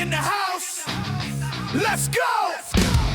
in the house. Let's go!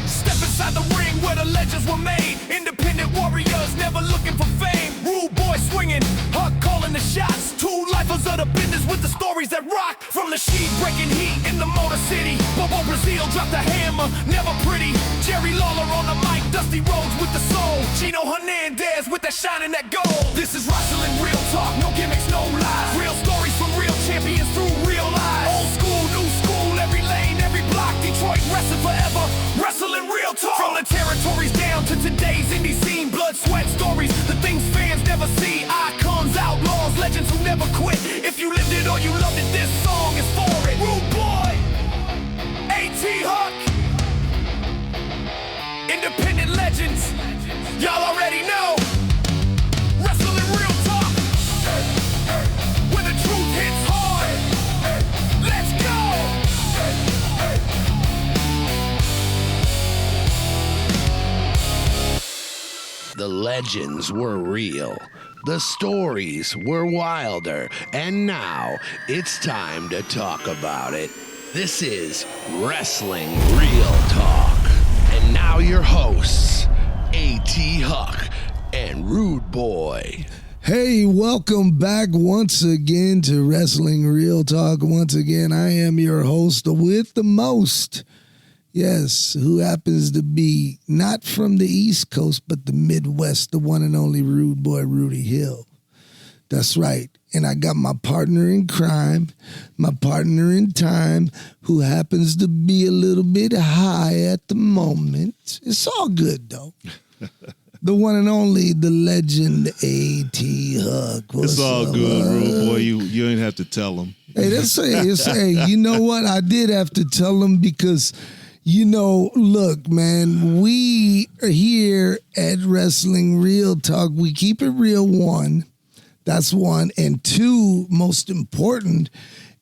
Step inside the ring where the legends were made. Independent warriors never looking for fame. Rude boy swinging, Huck calling the shots. Two lifers of the business with the stories that rock. From the sheet breaking heat in the Motor City. Bobo Brazil dropped the hammer, never pretty. Jerry Lawler on the mic, Dusty Rhodes with the soul. Gino Hernandez with that shine and that gold. This is wrestling real talk, no gimmicks, no lies. Real stories from real champions through real lives. Old school, new school, every lane, every block. Detroit wrestling forever, wrestling real talk. From the territories down to today's indie scene. Blood, sweat stories, the things fans never see. Icons, outlaws, legends who never quit. If you lived it or you loved it, this song is for it. Rude boy, A.T. Huck, independent legends, y'all already know. Wrestling real talk, where the truth hits hard. Let's go! The legends were real. The stories were wilder. And now it's time to talk about it. This is Wrestling Real Talk. And now your hosts, A.T. Huck and Rude Boy. Hey, welcome back once again to Wrestling Real Talk. Once again, I am your host with the most. Yes, who happens to be not from the East Coast, but the Midwest, the one and only Rude Boy, Rudy Hill. That's right. And I got my partner in crime, my partner in time, who happens to be a little bit high at the moment. It's all good, though. The one and only, the legend, A.T. Huck. It's all good, Rude Boy. You ain't have to tell him. Hey, hey, you know what? I did have to tell him because... You know, look, man, we are here at Wrestling Real Talk. We keep it real, one. That's one. And two, most important,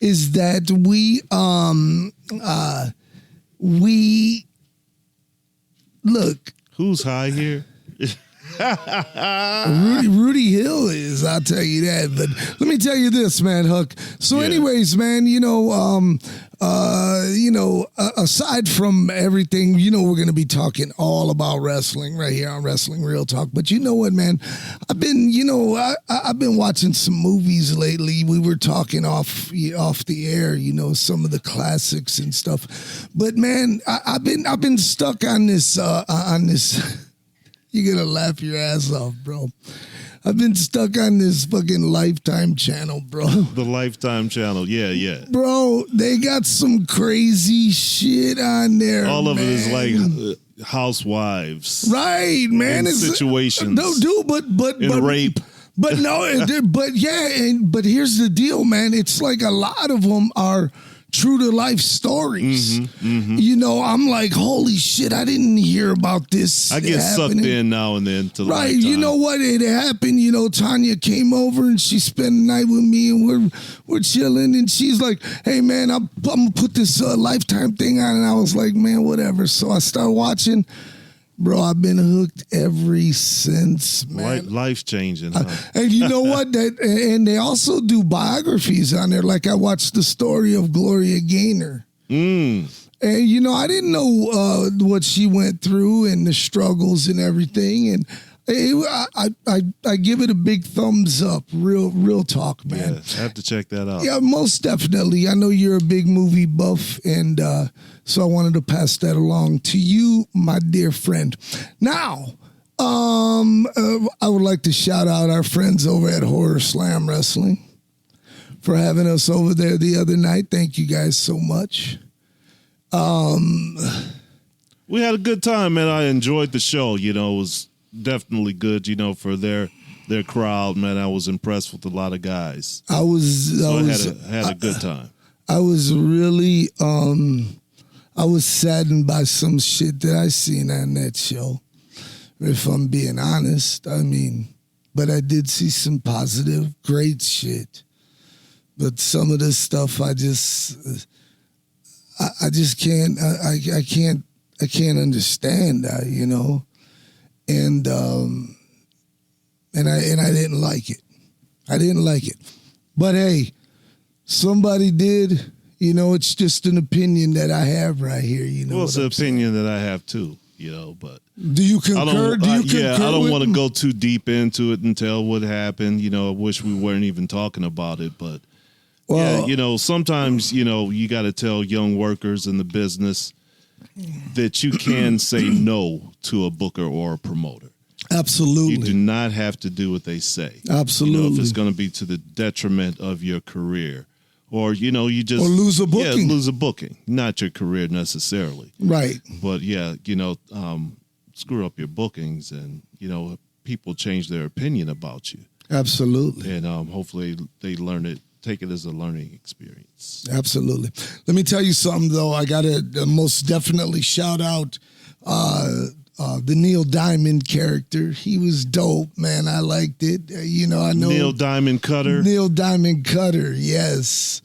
is that we look. Who's high here? Rudy Hill is, I'll tell you that. But let me tell you this, man, Huck. So anyways, man, aside from everything, we're going to be talking all about wrestling right here on Wrestling Real Talk. But you know what, man? I've been watching some movies lately. We were talking off the air, some of the classics and stuff. But man, I've been stuck on this You're going to laugh your ass off, bro. I've been stuck on this fucking Lifetime channel, bro. The Lifetime channel, yeah. Bro, they got some crazy shit on there, all of man. it is like housewives. Right, man. It's situations. No, dude, but rape. But no, but here's the deal, man. It's like a lot of them are true to life stories. I'm like, holy shit, I didn't hear about this. I get sucked in now and then to the right. Lifetime. You know what? It happened. Tanya came over and she spent the night with me and we're chilling and she's like, hey man, I'm gonna put this Lifetime thing on, and I was like, man, whatever. So I started watching. Bro, I've been hooked ever since, man. Life's changing. Huh? And you know what? And they also do biographies on there. Like I watched the story of Gloria Gaynor. And, I didn't know what she went through and the struggles and everything. And I give it a big thumbs up. Real talk, man. Yeah, I have to check that out. Yeah, most definitely. I know you're a big movie buff, and so I wanted to pass that along to you, my dear friend. Now, I would like to shout out our friends over at Horror Slam Wrestling for having us over there the other night. Thank you guys so much. We had a good time, man. I enjoyed the show. It was definitely good, for their crowd, man. I was impressed with a lot of guys. I had a good time. I was really I was saddened by some shit that I seen on that show, if I'm being honest. But I did see some positive, great shit. But some of this stuff I just can't I can't understand that, And I didn't like it. But hey, somebody did, You know, it's just an opinion that I have right here. You know, Well, it's what an I'm saying? opinion that I have too. You know, but Do you concur? I don't want to go too deep into it and tell what happened. You know, I wish we weren't even talking about it, but yeah, you know, sometimes, you know, you got to tell young workers in the business that you can say no to a booker or a promoter. Absolutely. You do not have to do what they say. Absolutely. You know, if it's going to be to the detriment of your career, or you know, you just or lose a booking. Yeah, lose a booking, not your career necessarily. Right. But yeah, you know, screw up your bookings, and you know, people change their opinion about you. Absolutely. And hopefully they learn it. Take it as a learning experience. Absolutely. Let me tell you something, though. I got to most definitely shout out the Neil Diamond character. He was dope, man. I liked it. You know, I know Neil Diamond Cutter. Neil Diamond Cutter, yes.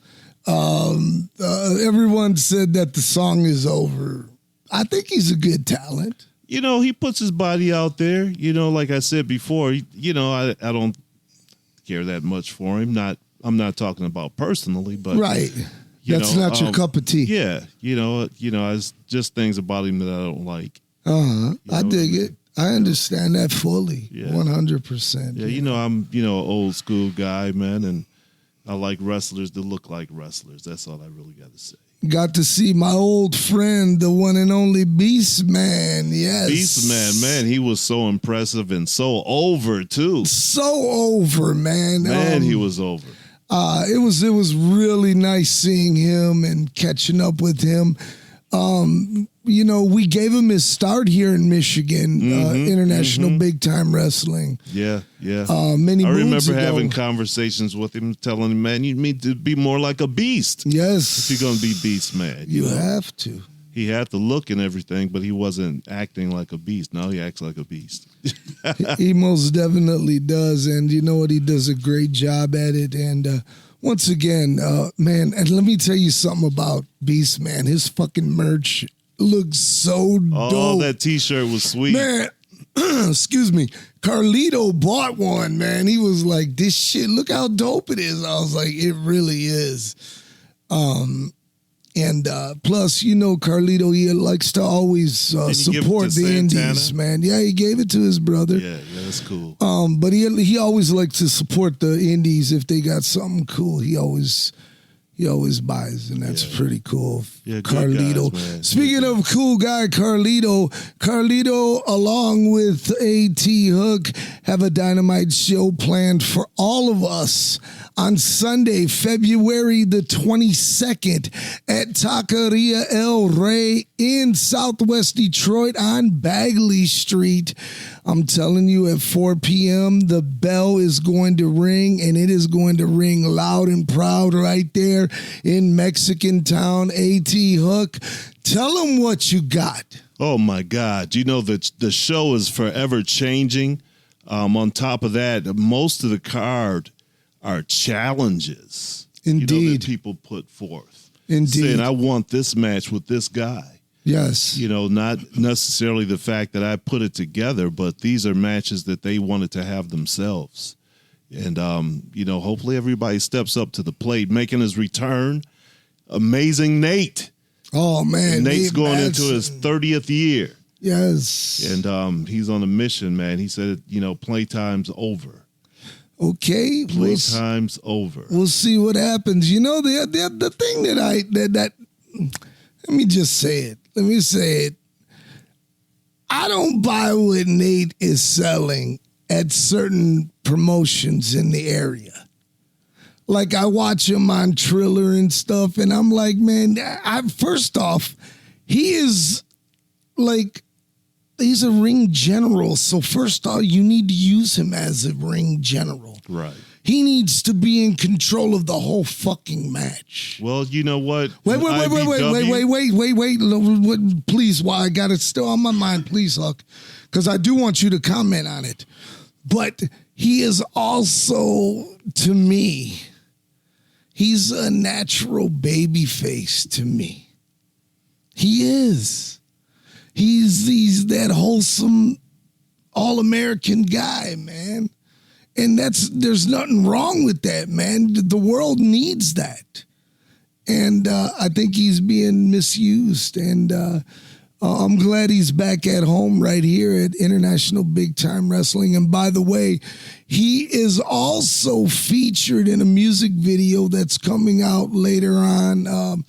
Everyone said that the song is over. I think he's a good talent. You know, he puts his body out there. You know, like I said before, you know, I don't care that much for him. I'm not talking about personally, but right. That's not your cup of tea. Yeah, you know, it's just things about him that I don't like. I dig it. I understand that fully. Yeah. 100%. Yeah, you know, I'm, you know, an old school guy, man, and I like wrestlers that look like wrestlers. That's all I really got to say. Got to see my old friend, the one and only Beast Man. Yes. Beast Man, he was so impressive and so over, too. So over, man. Man, he was over. It was really nice seeing him and catching up with him. You know, we gave him his start here in Michigan, International Big Time Wrestling. Yeah, yeah. Many I moons remember ago. having conversations with him, telling him, man, you need to be more like a beast. Yes. If you're going to be Beast Man. You know? have to. He had the look and everything, but he wasn't acting like a beast. Now he acts like a beast. He most definitely does. And you know what? He does a great job at it. And once again, man, and let me tell you something about Beast Man. His fucking merch looks so dope. Oh, that T-shirt was sweet. Man, excuse me. Carlito bought one, man. He was like, this shit, look how dope it is. I was like, it really is. And plus, you know, Carlito, he likes to always support the indies, man. Yeah, he gave it to his brother. Yeah, that's cool. But he always likes to support the indies if they got something cool. He always buys, and that's pretty cool. Yeah, Carlito. guys, man. Speaking of cool guy, Carlito along with A.T. Huck have a dynamite show planned for all of us on Sunday, February the 22nd at Taqueria El Rey in Southwest Detroit on Bagley Street. I'm telling you, at 4 p.m., the bell is going to ring, and it is going to ring loud and proud right there in Mexican Town. A.T. Huck, tell them what you got. Oh, my God. You know, the show is forever changing. On top of that, most of the card are challenges. Indeed. You know, that people put forth. Indeed. Saying, I want this match with this guy. Yes. You know, not necessarily the fact that I put it together, but these are matches that they wanted to have themselves. And, you know, hopefully everybody steps up to the plate, making his return. Amazing Nate. Oh, man. And Nate's going Madsen. into his 30th year. Yes. And he's on a mission, man. He said, you know, playtime's over. Okay. Playtime's over. We'll see what happens. You know, the thing that let me just say it. Let me say it. I don't buy what Nate is selling at certain promotions in the area. Like, I watch him on Triller and stuff, and I'm like, man, first off, he is like, he's a ring general. So first off, you need to use him as a ring general. Right. He needs to be in control of the whole fucking match. Well, you know what? Wait. Please, while I got it still on my mind, please, Huck, because I do want you to comment on it. But he is also, to me, he's a natural baby face to me. He is. He's that wholesome, all-American guy, man. And there's nothing wrong with that, man. The world needs that. And I think he's being misused. And I'm glad he's back at home right here at International Big Time Wrestling. And by the way, he is also featured in a music video that's coming out later on.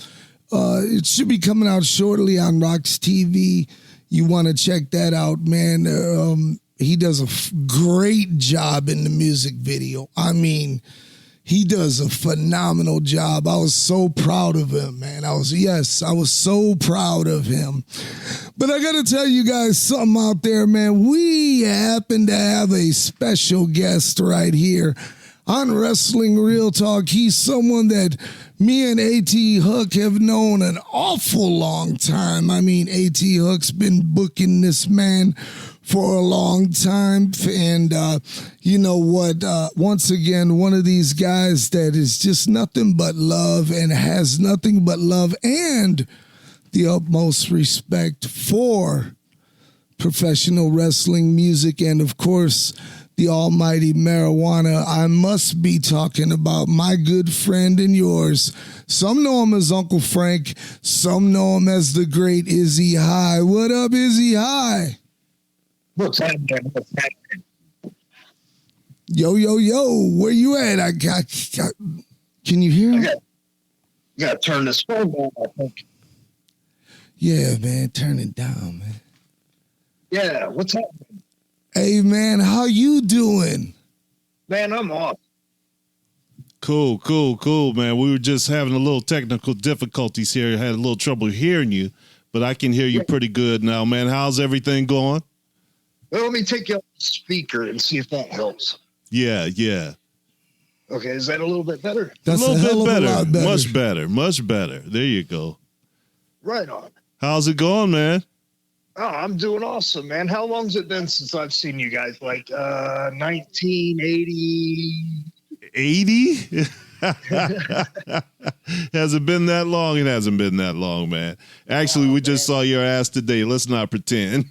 It should be coming out shortly on Rocks TV. You want to check that out, man. He does a great job in the music video. I mean, he does a phenomenal job. I was so proud of him, man. I was so proud of him. But I got to tell you guys something out there, man. We happen to have a special guest right here on Wrestling Real Talk. He's someone that me and A.T. Huck have known an awful long time. I mean, A.T. Huck's been booking this man for a long time. And you know what? Once again, one of these guys that is just nothing but love and has nothing but love and the utmost respect for professional wrestling music and, of course, the almighty marijuana. I must be talking about my good friend and yours. Some know him as Uncle Frank. Some know him as the great Izzy High. What up, Izzy High? What's happening? Yo, where you at? I got can you hear him? You got to turn this phone down, I think. Yeah, man, turn it down, man. Yeah, what's happening? Hey, man, how you doing? Man, I'm off. Cool, man. We were just having a little technical difficulties here. Had a little trouble hearing you, but I can hear you pretty good now, man. How's everything going? Well, let me take you off the speaker and see if that helps. Yeah. Okay, is that a little bit better? That's a little bit better. better. Much better. There you go. Right on. How's it going, man? Oh, I'm doing awesome, man. How long's it been since I've seen you guys? Like 1980? 80? Has it been that long? It hasn't been that long, man. Actually, we just saw your ass today. Let's not pretend.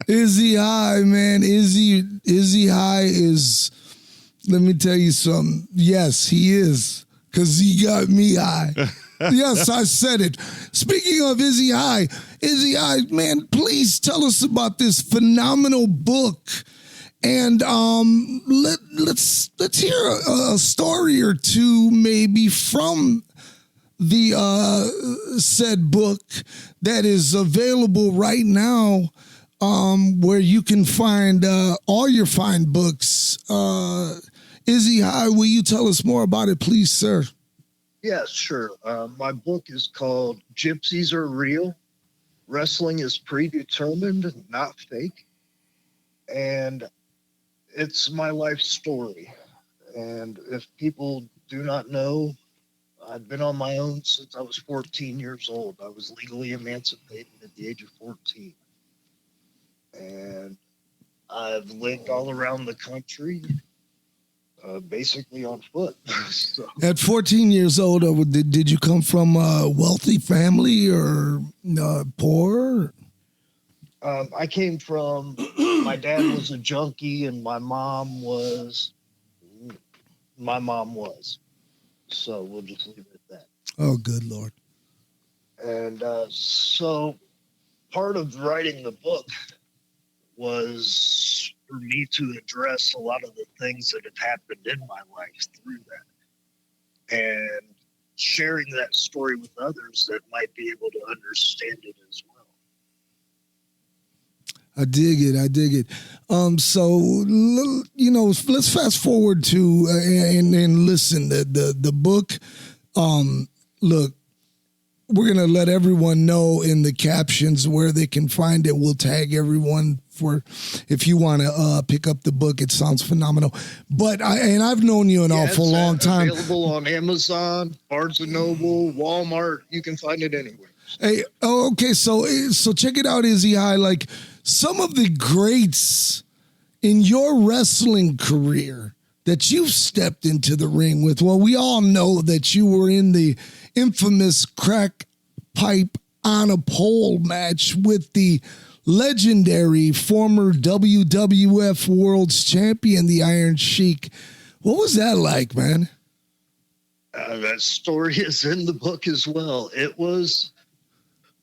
Izzy High, man. Izzy High is, let me tell you something. Yes, he is, because he got me high. Yes, I said it. Speaking of Izzy High, man, please tell us about this phenomenal book. And let's hear a story or two maybe from the said book that is available right now, where you can find all your fine books. Izzy High, will you tell us more about it, please, sir? Yeah, sure. My book is called Gypsies Are Real. Wrestling is Predetermined, Not Fake. And it's my life story. And if people do not know, I've been on my own since I was 14 years old. I was legally emancipated at the age of 14. And I've lived all around the country, basically on foot. So, at 14 years old, did you come from a wealthy family or poor? I came from, my dad was a junkie and my mom was. So we'll just leave it at that. Oh, good Lord. And so part of writing the book was for me to address a lot of the things that have happened in my life through that. And sharing that story with others that might be able to understand it as well. I dig it. So, you know, let's fast forward to and listen. The book, look, we're going to let everyone know in the captions where they can find it. We'll tag everyone for if you want to pick up the book. It sounds phenomenal. But I've known you an awful long time. Available on Amazon, Barnes & Noble, Walmart. You can find it anywhere. Hey, okay. So check it out, Izzy High. Like some of the greats in your wrestling career that you've stepped into the ring with. Well, we all know that you were in the infamous crack pipe on a pole match with the legendary former WWF World's Champion, the Iron Sheik. What was that like, man? That story is in the book as well. It was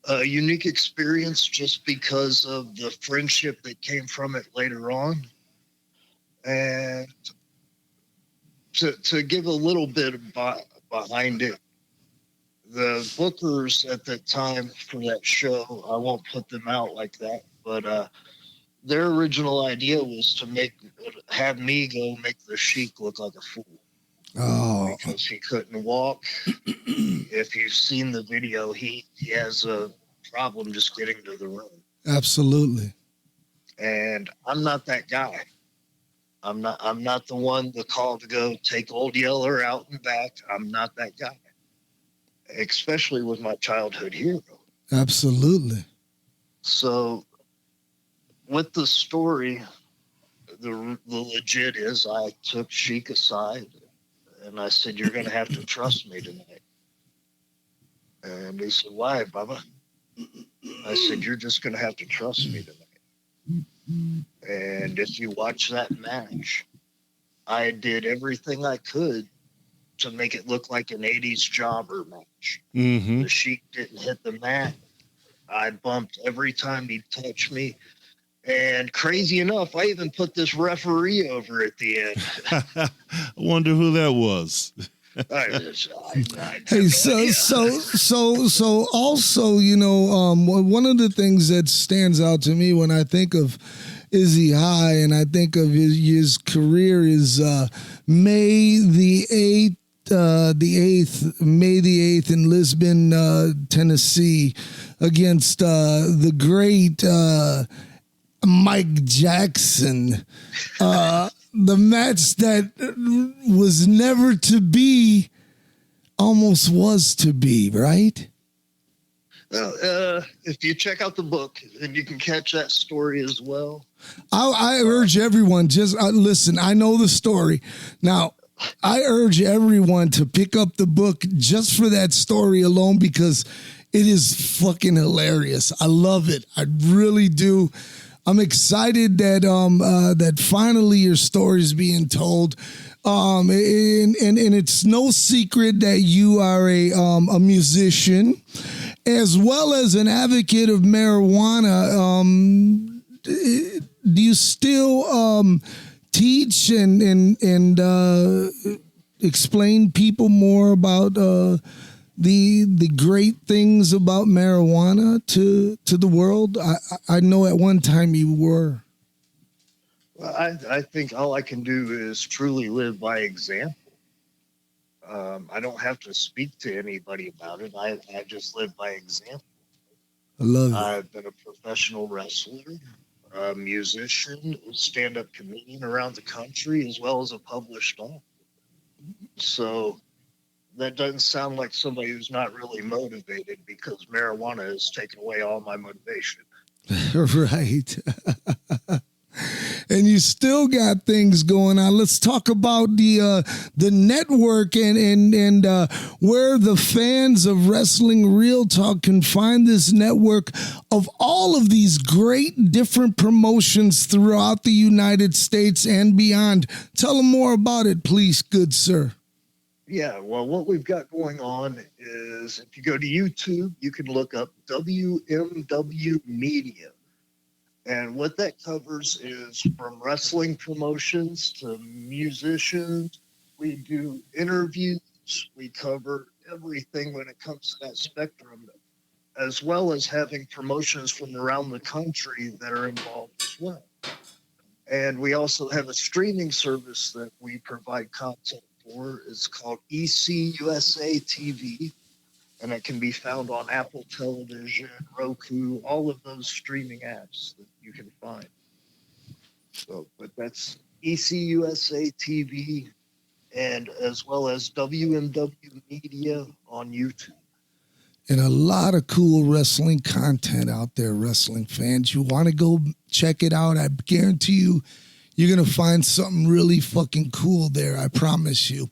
a unique experience just because of the friendship that came from it later on. And to give a little bit behind it, the bookers at the time for that show, I won't put them out like that, but their original idea was to have me go make the Sheik look like a fool. Oh, Because he couldn't walk. If you've seen the video, he has a problem just getting to the room. absolutely. And I'm not that guy. I'm not the one to call to go take Old Yeller out and back. I'm not that guy. Especially with my childhood hero. Absolutely. So with the story, the legit is I took Sheik aside and I said, "You're going to have to trust me tonight." And he said, "Why, Bubba?" I said, "You're just going to have to trust me tonight." And if you watch that match, I did everything I could to make it look like an 80s jobber match. Mm-hmm. The Sheik didn't hit the mat. I bumped every time he touched me. And crazy enough, I even put this referee over at the end. I wonder who that was. Hey, so also, you know, one of the things that stands out to me when I think of Izzy High and I think of his career is May the 8th in Lisbon, Tennessee, against the great Mike Jackson. The match that was never to be almost was to be, right? Well, if you check out the book, then you can catch that story as well. I urge everyone, just listen, I know the story. Now, I urge everyone to pick up the book just for that story alone because it is fucking hilarious. I love it. I really do. I'm excited that that finally your story is being told, and it's no secret that you are a musician, as well as an advocate of marijuana. Do you still teach and explain people more about the great things about marijuana to the world? I know at one time you were. Well, I think all I can do is truly live by example. I don't have to speak to anybody about it. I just live by example. I love it. I've been a professional wrestler, a musician, stand-up comedian around the country, as well as a published author. So that doesn't sound like somebody who's not really motivated because marijuana has taken away all my motivation. Right. And you still got things going on. Let's talk about the network and where the fans of Wrestling Real Talk can find this network of all of these great different promotions throughout the United States and beyond. Tell them more about it, please, good sir. Yeah, well, what we've got going on is if you go to YouTube, you can look up WMW Media. And what that covers is from wrestling promotions to musicians. We do interviews. We cover everything when it comes to that spectrum, as well as having promotions from around the country that are involved as well. And we also have a streaming service that we provide content for. It's called ECUSA TV. And it can be found on Apple Television, Roku, all of those streaming apps that you can find. So, but that's ECUSA TV, and as well as WMW Media on YouTube. And a lot of cool wrestling content out there, wrestling fans. You want to go check it out. I guarantee you, you're going to find something really fucking cool there. I promise you.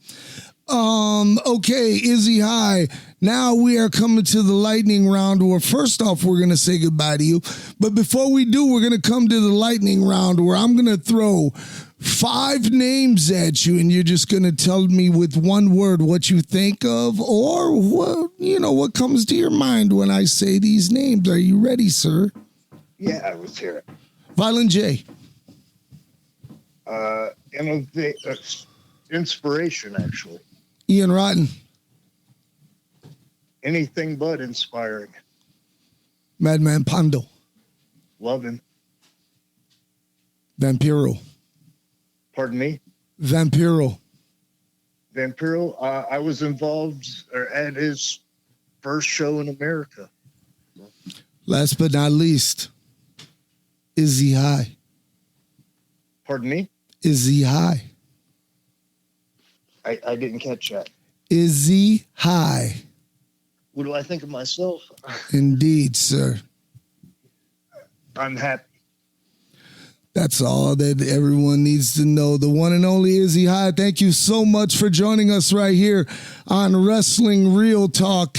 Okay, Izzy High. Now we are coming to the lightning round where first off, we're going to say goodbye to you. But before we do, we're going to come to the lightning round where I'm going to throw 5 names at you and you're just going to tell me with one word what you think of or what comes to your mind when I say these names. Are you ready, sir? Yeah, let's hear it. Violent J. Inspiration, actually. Ian Rotten. Anything but inspiring. Madman Pondo. Love him. Vampiro. Pardon me? Vampiro. Vampiro, I was involved at his first show in America. Last but not least, Izzy High. Pardon me? Izzy High. I didn't catch that. Izzy High. What do I think of myself? Indeed, sir. I'm happy. That's all that everyone needs to know. The one and only Izzy High. Thank you so much for joining us right here on Wrestling Real Talk,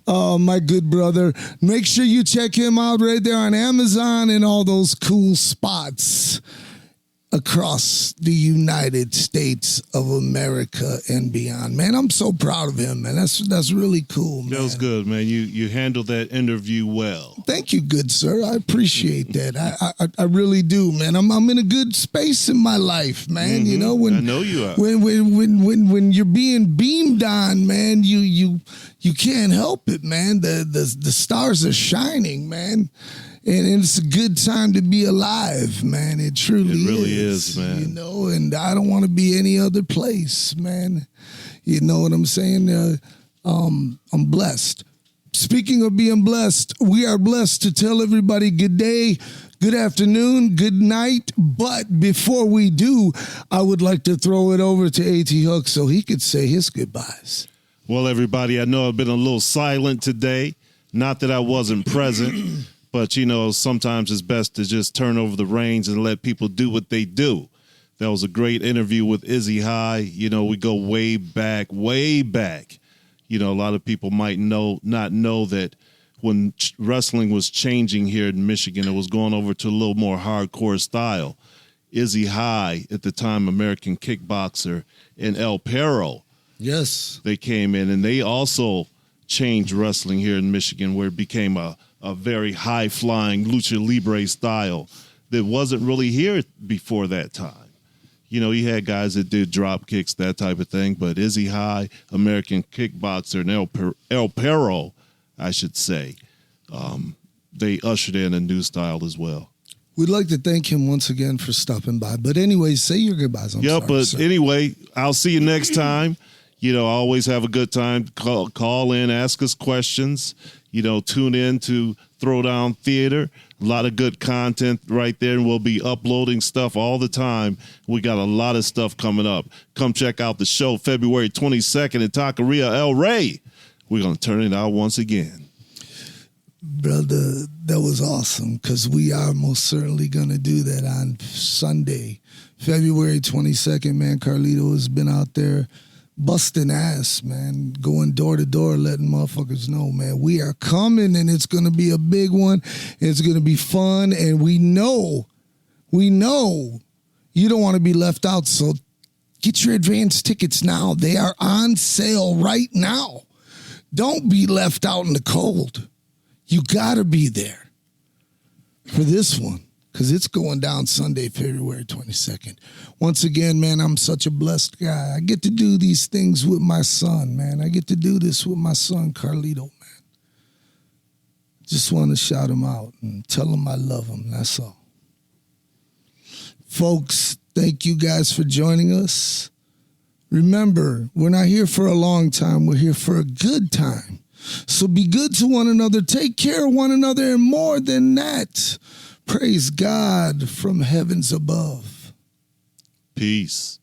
my good brother. Make sure you check him out right there on Amazon and all those cool spots across the United States of America and beyond. Man, I'm so proud of him, man. That's really cool, man. That was good, man. You handled that interview well. Thank you, good sir. I appreciate that. I really do, man. I'm in a good space in my life, man. You know, when I know you are. When you're being beamed on, man, you can't help it, man. The stars are shining, man. And it's a good time to be alive, man. It truly really is, man. You know, and I don't want to be any other place, man. You know what I'm saying? I'm blessed. Speaking of being blessed, we are blessed to tell everybody good day, good afternoon, good night. But before we do, I would like to throw it over to A.T. Huck so he could say his goodbyes. Well, everybody, I know I've been a little silent today. Not that I wasn't present. But, you know, sometimes it's best to just turn over the reins and let people do what they do. That was a great interview with Izzy High. You know, we go way back, way back. You know, a lot of people might not know that when wrestling was changing here in Michigan, it was going over to a little more hardcore style. Izzy High, at the time, American kickboxer, and El Perro. Yes. They came in, and they also changed wrestling here in Michigan where it became a very high-flying lucha libre style that wasn't really here before that time. You know, you had guys that did drop kicks, that type of thing, but Izzy High, American kickboxer, and El Perro, I should say, they ushered in a new style as well. We'd like to thank him once again for stopping by. But anyway, say your goodbyes. Anyway, I'll see you next time. You know, always have a good time. Call in, ask us questions. You know, tune in to Throwdown Theater. A lot of good content right there, and we'll be uploading stuff all the time. We got a lot of stuff coming up. Come check out the show February 22nd in Taqueria El Rey. We're going to turn it out once again. Brother, that was awesome because we are most certainly going to do that on Sunday, February 22nd, man. Carlito has been out there busting ass, man, going door to door, letting motherfuckers know, man, we are coming and it's going to be a big one. It's going to be fun. And we know you don't want to be left out. So get your advance tickets now. They are on sale right now. Don't be left out in the cold. You got to be there for this one. Because it's going down Sunday, February 22nd. Once again, man, I'm such a blessed guy. I get to do these things with my son, man. I get to do this with my son, Carlito, man. Just want to shout him out and tell him I love him. That's all. Folks, thank you guys for joining us. Remember, we're not here for a long time. We're here for a good time. So be good to one another. Take care of one another. And more than that, praise God from heavens above. Peace.